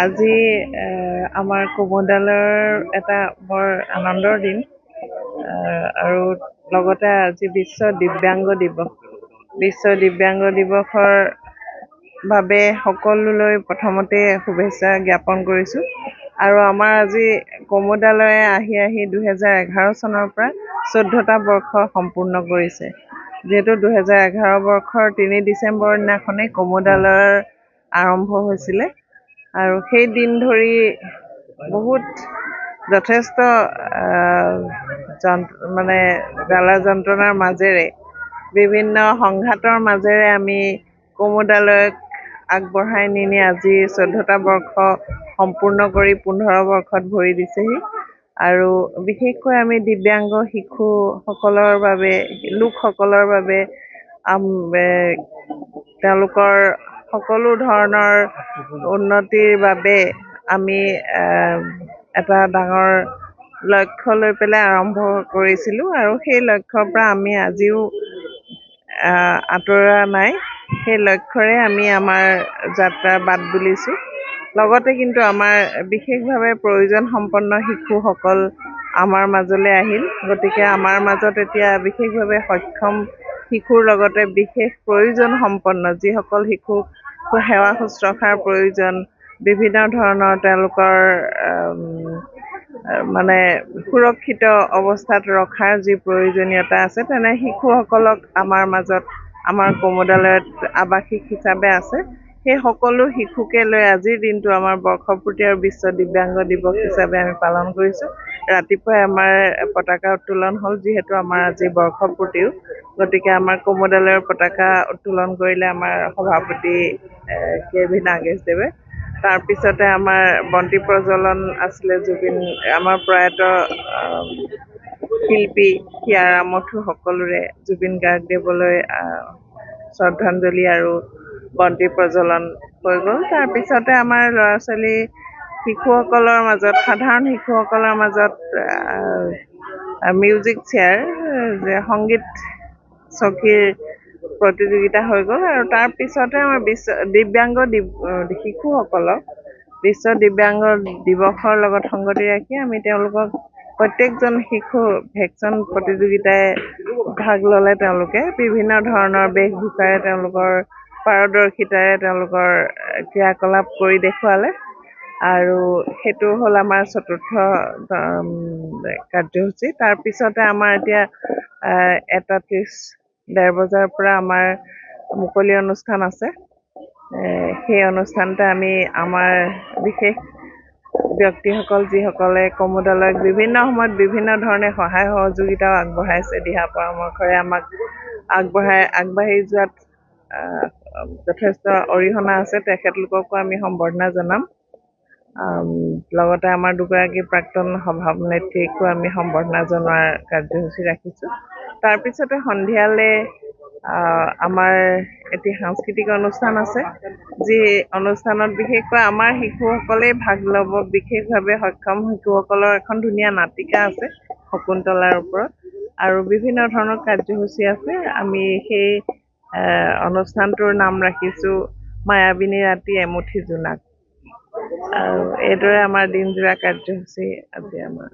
আজি আমাৰ কুমুদালৰ এটা বৰ আনন্দৰ দিন আৰু লগতে আজি বিশ্ব দিব্যাংগ দিৱস। বিশ্ব দিব্যাংগ দিৱসৰ বাবে সকলোলৈ প্ৰথমতে শুভেচ্ছা জ্ঞাপন কৰিছোঁ। আৰু আমাৰ আজি কুমুদালয়ে আহি 2011 চনৰ পৰা 14টা বৰ্ষ সম্পূৰ্ণ কৰিছে। যিহেতু 2011 বৰ্ষৰ 3 ডিচেম্বৰ দিনাখনেই কুমুদালয়ৰ আৰম্ভ হৈছিলে আৰু সেই দিন ধৰি বহুত যথেষ্ট জ্বালা যন্ত্ৰণাৰ মাজেৰে বিভিন্ন সংঘাতৰ মাজেৰে আমি কুমুদালয়ক আগবঢ়াই নি আজি 14টা বৰ্ষ সম্পূৰ্ণ কৰি 15 বৰ্ষত ভৰি দিছেহি। আৰু বিশেষকৈ আমি দিব্যাংগ লোকসকলৰ বাবে তেওঁলোকৰ সকলো ধৰণৰ উন্নতিৰ বাবে আমি এটা ডাঙৰ লক্ষ্য লৈ পেলাই আৰম্ভ কৰিছিলোঁ আৰু সেই লক্ষ্যৰ পৰা আমি আজিও আঁতৰা নাই। সেই লক্ষ্যৰে আমি আমাৰ যাত্ৰাৰ বাট বুলিছোঁ। লগতে কিন্তু আমাৰ বিশেষভাৱে প্ৰয়োজন সম্পন্ন শিশুসকল আমাৰ মাজলৈ আহিল। গতিকে আমাৰ মাজত এতিয়া বিশেষভাৱে সক্ষম শিশুৰ লগতে বিশেষ প্ৰয়োজন সম্পন্ন যিসকল শিশুক সেৱা শুশ্ৰূষাৰ প্ৰয়োজন, বিভিন্ন ধৰণৰ তেওঁলোকৰ সুৰক্ষিত অৱস্থাত ৰখাৰ যি প্ৰয়োজনীয়তা আছে, তেনে শিশুসকলক আমাৰ মাজত আমাৰ কুমুদালয়ত আৱাসিক হিচাপে আছে। সেই সকলো শিশুকে লৈ আজিৰ দিনটো আমাৰ বৰ্ষপূৰ্তি আৰু বিশ্ব দিব্যাংগ দিৱস হিচাপে আমি পালন কৰিছোঁ। ৰাতিপুৱাই আমাৰ পতাকা উত্তোলন হ'ল, যিহেতু আমাৰ আজি বৰ্ষপূৰ্তিও। গতিকে আমাৰ কুমুদালয়ৰ পতাকা উত্তোলন কৰিলে আমাৰ সভাপতি কে.ভি. নাগেশদেৱে। তাৰপিছতে আমাৰ বন্তি প্ৰজ্বলন আছিলে আমাৰ প্ৰয়াত শিল্পী হিয়াৰ আমঠু সকলোৰে জুবিন গাৰ্গদেৱলৈ শ্ৰদ্ধাঞ্জলি আৰু বন্তি প্ৰজ্বলন হৈ গ'ল। তাৰপিছতে আমাৰ ল'ৰা ছোৱালী সাধাৰণ শিশুসকলৰ মাজত মিউজিক চেয়াৰ সংগীত চকীৰ প্ৰতিযোগিতা হৈ গ'ল। আৰু তাৰপিছতে আমাৰ দিব্যাংগ শিশুসকলক বিশ্ব দিব্যাংগ দিৱসৰ লগত সংগতি ৰাখি আমি তেওঁলোকক প্ৰত্যেকজন শিশু ভেকচন প্ৰতিযোগিতাই ভাগ ল'লে। তেওঁলোকে বিভিন্ন ধৰণৰ বেশভূষাৰে তেওঁলোকৰ পাৰদৰ্শিতাৰে তেওঁলোকৰ ক্ৰিয়াকলাপ কৰি দেখুৱালে। আৰু সেইটো হ'ল আমাৰ 4ৰ্থ কাৰ্যসূচী। তাৰপিছতে আমাৰ এতিয়া 1:30 1:30 বজাৰ পৰা আমাৰ মুকলি অনুষ্ঠান আছে। সেই অনুষ্ঠানতে আমি আমাৰ বিশেষ ব্যক্তিসকল যিসকলে কুমুদালয়ক বিভিন্ন সময়ত বিভিন্ন ধৰণে সহায় সহযোগিতাও আগবঢ়াইছে, দিহা পৰামৰ্শৰে আমাক আগবাঢ়ি যোৱাত যথেষ্ট অৰিহণা আছে, তেখেতলোককো আমি সম্বৰ্ধনা জনাম। লগতে আমাৰ দুগৰাকী প্ৰাক্তন সভানেত্ৰীকো আমি সম্বৰ্ধনা জনোৱাৰ কাৰ্যসূচী ৰাখিছোঁ। তাৰপিছতে সন্ধিয়ালৈ আমাৰ এটি সাংস্কৃতিক অনুষ্ঠান আছে, যি অনুষ্ঠানত বিশেষকৈ আমাৰ শিশুসকলেই ভাগ ল'ব। বিশেষভাৱে সক্ষম শিশুসকলৰ এখন ধুনীয়া নাটিকা আছে শকুন্তলাৰ ওপৰত, আৰু বিভিন্ন ধৰণৰ কাৰ্যসূচী আছে। আমি সেই অনুষ্ঠানটোৰ নাম ৰাখিছোঁ মায়াবিনী ৰাতি এমুঠি জোনাক। আৰু এইদৰে আমাৰ দিনজোৰা কাৰ্যসূচী আজি আমাৰ